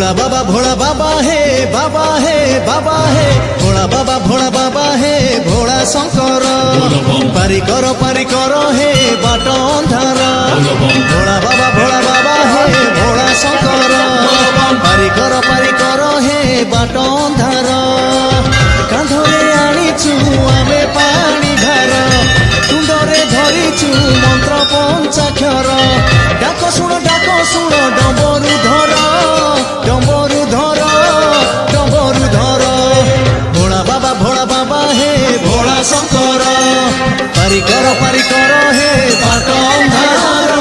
भोला बाबा हे बाबा हे बाबा हे भोला बाबा हे भोला शंकर पारी करो हे बाट अंधार भोला बाबा हे भोला शंकर पारी करो हे बाट अंधार कांधरे आनीचु आमे पानी भार तुंडरे धरिचु मंत्र पंचाक्षर डाक शुण डंबरू धर भोला बाबा हे भोला शंकर पारी करो हे बाट अंधार